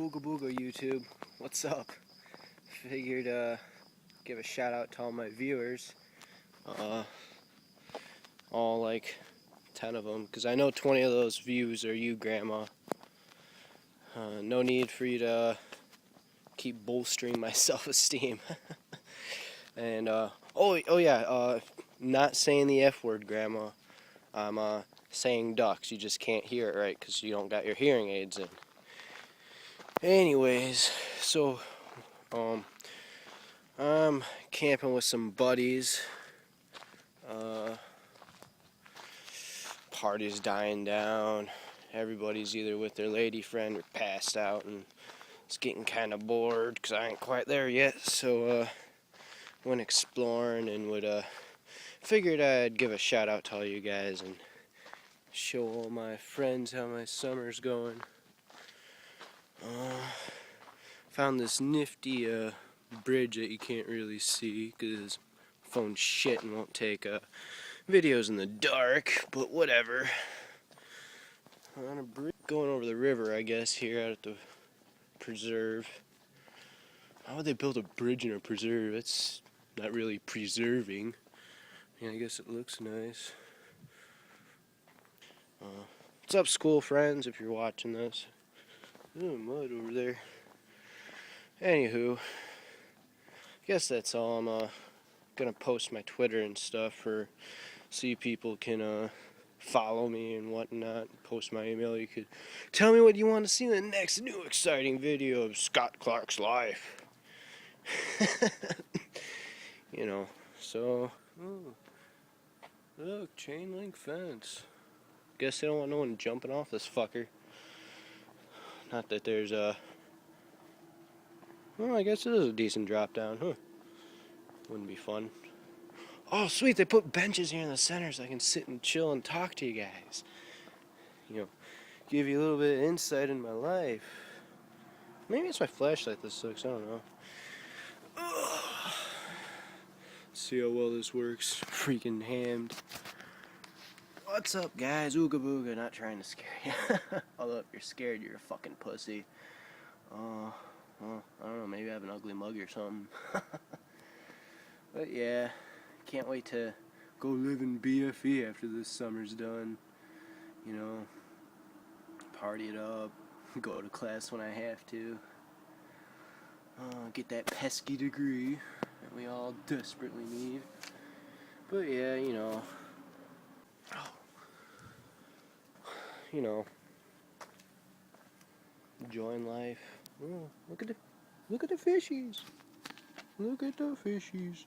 Booga booga YouTube, what's up? Figured give a shout out to all my viewers, all like 10 of them, because I know 20 of those views are you, Grandma. No need for you to keep bolstering my self-esteem. And oh yeah, not saying the F word, Grandma. I'm saying ducks. You just can't hear it right because you don't got your hearing aids in. Anyways, so I'm camping with some buddies. Party's dying down. Everybody's either with their lady friend or passed out, and it's getting kind of bored because I ain't quite there yet. So went exploring and figured I'd give a shout out to all you guys and show all my friends how my summer's going. Found this nifty bridge that you can't really see because phone's shit and won't take videos in the dark, but whatever. On a bridge going over the river, I guess, here out at the preserve. How would they build a bridge in a preserve? It's not really preserving. Yeah, I guess it looks nice. What's up, school friends, if you're watching this? Ooh, mud over there. Anywho, I guess that's all. I'm gonna post my Twitter and stuff so you people can follow me and whatnot. Post my email. You could tell me what you want to see in the next new exciting video of Scott Clark's life. You know, so look, chain link fence. Guess they don't want no one jumping off this fucker. Not that there's well, I guess it is a decent drop down, huh? Wouldn't be fun. Oh, sweet, they put benches here in the center so I can sit and chill and talk to you guys. You know, give you a little bit of insight in my life. Maybe it's my flashlight that sucks, I don't know. Ugh. See how well this works. Freaking hammed. What's up, guys? Ooga booga, not trying to scare you. Although if you're scared, you're a fucking pussy. Well, I don't know, maybe I have an ugly mug or something. But yeah, can't wait to go live in BFE after this summer's done. You know, party it up, go to class when I have to. Get that pesky degree that we all desperately need. But yeah, you know, enjoying life. Oh, look at the fishies. Look at the fishies.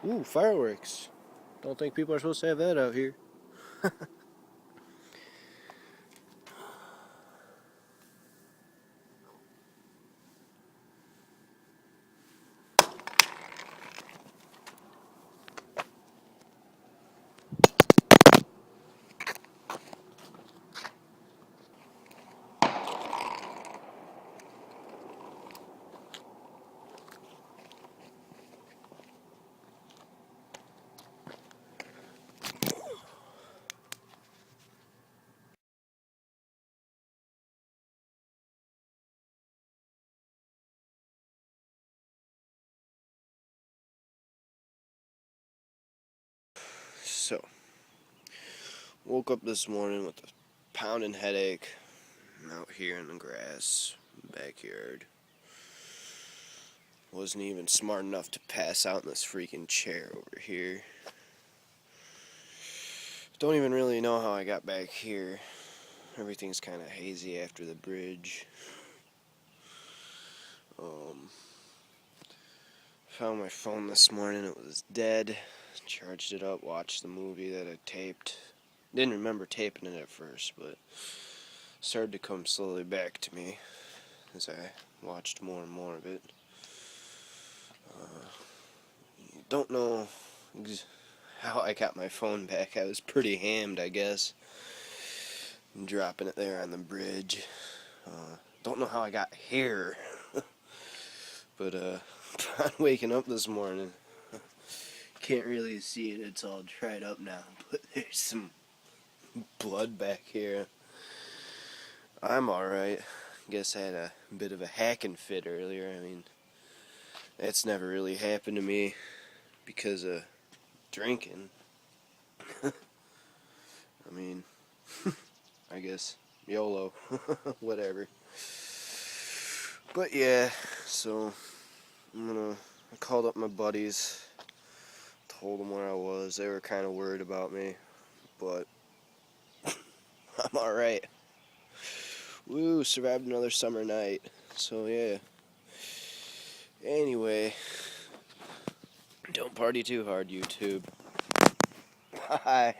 Ooh, fireworks. Don't think people are supposed to have that out here. So, woke up this morning with a pounding headache. I'm out here in the grass, backyard. Wasn't even smart enough to pass out in this freaking chair over here. Don't even really know how I got back here. Everything's kind of hazy after the bridge. Found my phone this morning, it was dead. Charged it up, watched the movie that I taped. Didn't remember taping it at first, but started to come slowly back to me as I watched more and more of it. Don't know how I got my phone back. I was pretty hammed, I guess. Dropping it there on the bridge. Don't know how I got here. But upon waking up this morning, can't really see it. It's all dried up now. But there's some blood back here. I'm alright. Guess I had a bit of a hacking fit earlier. I mean, that's never really happened to me because of drinking. I mean, I guess YOLO. Whatever. But yeah, so I called up my buddies, told them where I was. They were kind of worried about me, but I'm alright. Woo, survived another summer night. So yeah. Anyway, don't party too hard, YouTube. Bye.